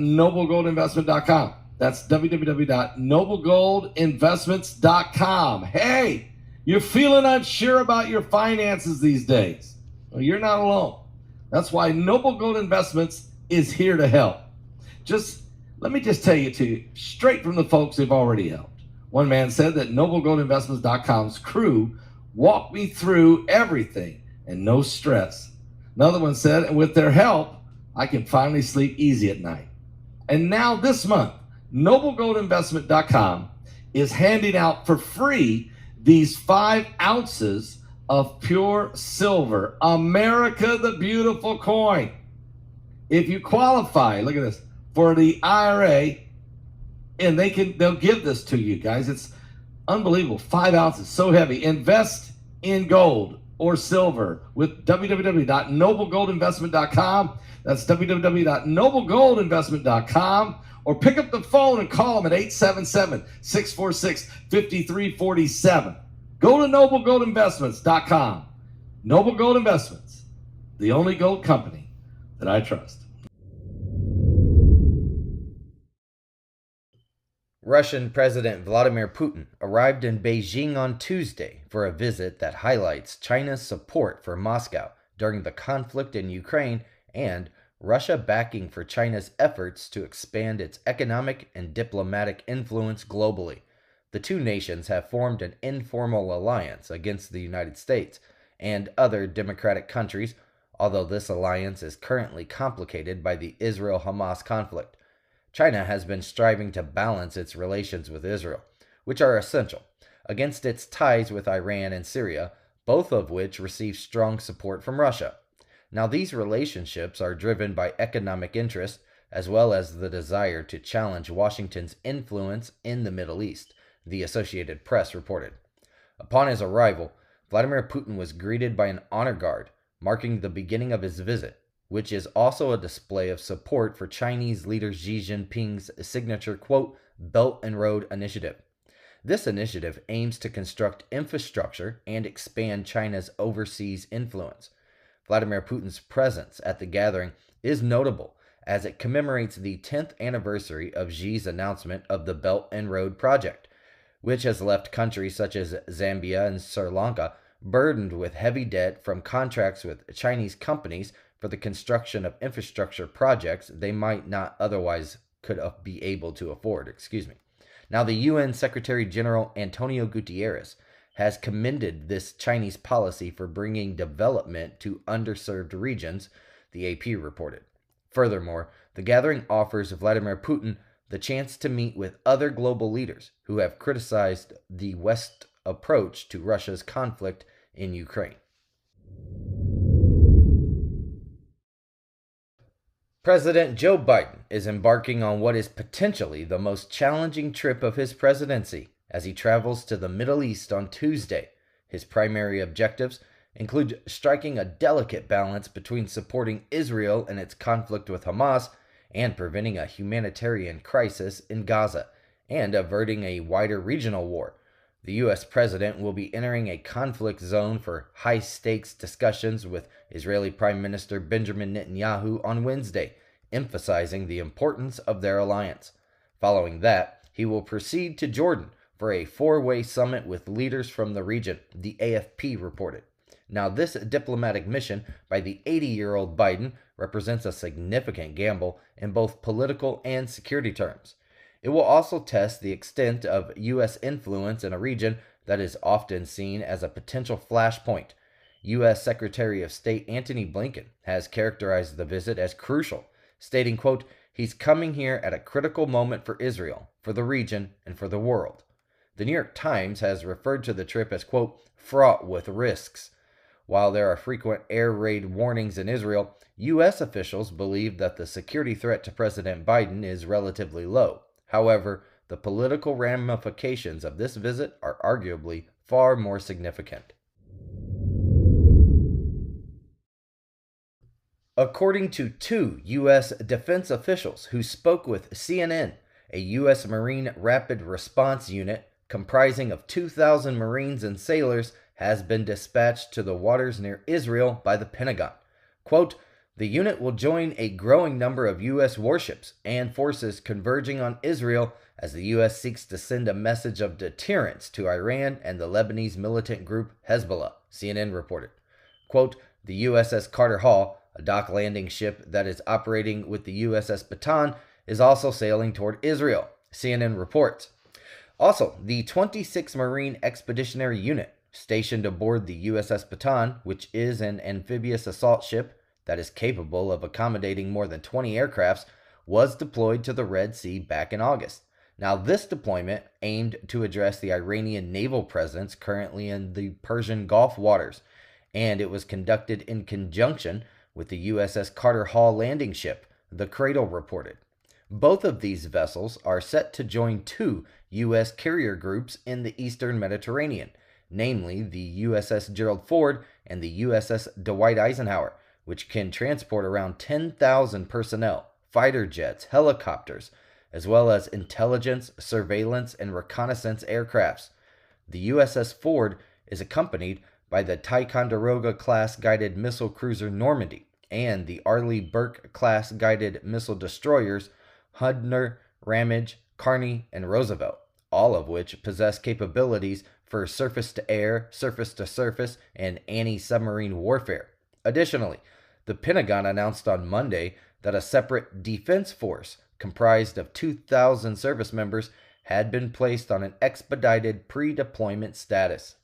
noblegoldinvestment.com. That's www.noblegoldinvestments.com. Hey, you're feeling unsure about your finances these days. Well, you're not alone. That's why Noble Gold Investments is here to help. Let me tell you to you, straight from the folks who've already helped. One man said that noblegoldinvestments.com's crew walked me through everything and no stress. Another one said, and with their help, I can finally sleep easy at night. And now this month, noblegoldinvestment.com is handing out for free these 5 ounces of pure silver, America the Beautiful coin. If you qualify, look at this, for the IRA, and they'll give this to you guys. It's unbelievable. 5 ounces, so heavy. Invest in gold or silver with www.noblegoldinvestment.com. That's www.noblegoldinvestment.com. Or pick up the phone and call them at 877-646-5347. Go to noblegoldinvestments.com. Noble Gold Investments, the only gold company that I trust. Russian President Vladimir Putin arrived in Beijing on Tuesday for a visit that highlights China's support for Moscow during the conflict in Ukraine and Russia backing for China's efforts to expand its economic and diplomatic influence globally. The two nations have formed an informal alliance against the United States and other democratic countries, although this alliance is currently complicated by the Israel-Hamas conflict. China has been striving to balance its relations with Israel, which are essential, against its ties with Iran and Syria, both of which receive strong support from Russia. Now, these relationships are driven by economic interest as well as the desire to challenge Washington's influence in the Middle East, the Associated Press reported. Upon his arrival, Vladimir Putin was greeted by an honor guard, marking the beginning of his visit, which is also a display of support for Chinese leader Xi Jinping's signature, quote, Belt and Road Initiative. This initiative aims to construct infrastructure and expand China's overseas influence. Vladimir Putin's presence at the gathering is notable as it commemorates the 10th anniversary of Xi's announcement of the Belt and Road Project, which has left countries such as Zambia and Sri Lanka burdened with heavy debt from contracts with Chinese companies for the construction of infrastructure projects they might not otherwise be able to afford. Now, the UN Secretary General Antonio Guterres has commended this Chinese policy for bringing development to underserved regions, the AP reported. Furthermore, the gathering offers Vladimir Putin the chance to meet with other global leaders who have criticized the West's approach to Russia's conflict in Ukraine. President Joe Biden is embarking on what is potentially the most challenging trip of his presidency as he travels to the Middle East on Tuesday. His primary objectives include striking a delicate balance between supporting Israel in its conflict with Hamas and preventing a humanitarian crisis in Gaza, and averting a wider regional war. The U.S. president will be entering a conflict zone for high-stakes discussions with Israeli Prime Minister Benjamin Netanyahu on Wednesday, emphasizing the importance of their alliance. Following that, he will proceed to Jordan for a 4-way summit with leaders from the region, the AFP reported. Now, this diplomatic mission by the 80-year-old Biden represents a significant gamble in both political and security terms. It will also test the extent of U.S. influence in a region that is often seen as a potential flashpoint. U.S. Secretary of State Antony Blinken has characterized the visit as crucial, stating, quote, he's coming here at a critical moment for Israel, for the region, and for the world. The New York Times has referred to the trip as, quote, fraught with risks. While there are frequent air raid warnings in Israel, U.S. officials believe that the security threat to President Biden is relatively low. However, the political ramifications of this visit are arguably far more significant. According to 2 U.S. defense officials who spoke with CNN, a U.S. Marine Rapid Response Unit comprising of 2,000 Marines and sailors has been dispatched to the waters near Israel by the Pentagon. Quote, The unit will join a growing number of U.S. warships and forces converging on Israel as the U.S. seeks to send a message of deterrence to Iran and the Lebanese militant group Hezbollah, CNN reported. Quote, the USS Carter Hall, a dock landing ship that is operating with the USS Bataan, is also sailing toward Israel, CNN reports. Also, the 26th Marine Expeditionary Unit, stationed aboard the USS Bataan, which is an amphibious assault ship that is capable of accommodating more than 20 aircrafts, was deployed to the Red Sea back in August. Now, this deployment aimed to address the Iranian naval presence currently in the Persian Gulf waters, and it was conducted in conjunction with the USS Carter Hall landing ship, the Cradle reported. Both of these vessels are set to join two U.S. carrier groups in the eastern Mediterranean, namely the USS Gerald Ford and the USS Dwight Eisenhower, which can transport around 10,000 personnel, fighter jets, helicopters, as well as intelligence, surveillance, and reconnaissance aircrafts. The USS Ford is accompanied by the Ticonderoga-class guided missile cruiser Normandy and the Arleigh Burke-class guided missile destroyers Hudner, Ramage, Kearney, and Roosevelt, all of which possess capabilities for surface-to-air, surface-to-surface, and anti-submarine warfare. Additionally, the Pentagon announced on Monday that a separate defense force comprised of 2,000 service members had been placed on an expedited pre-deployment status.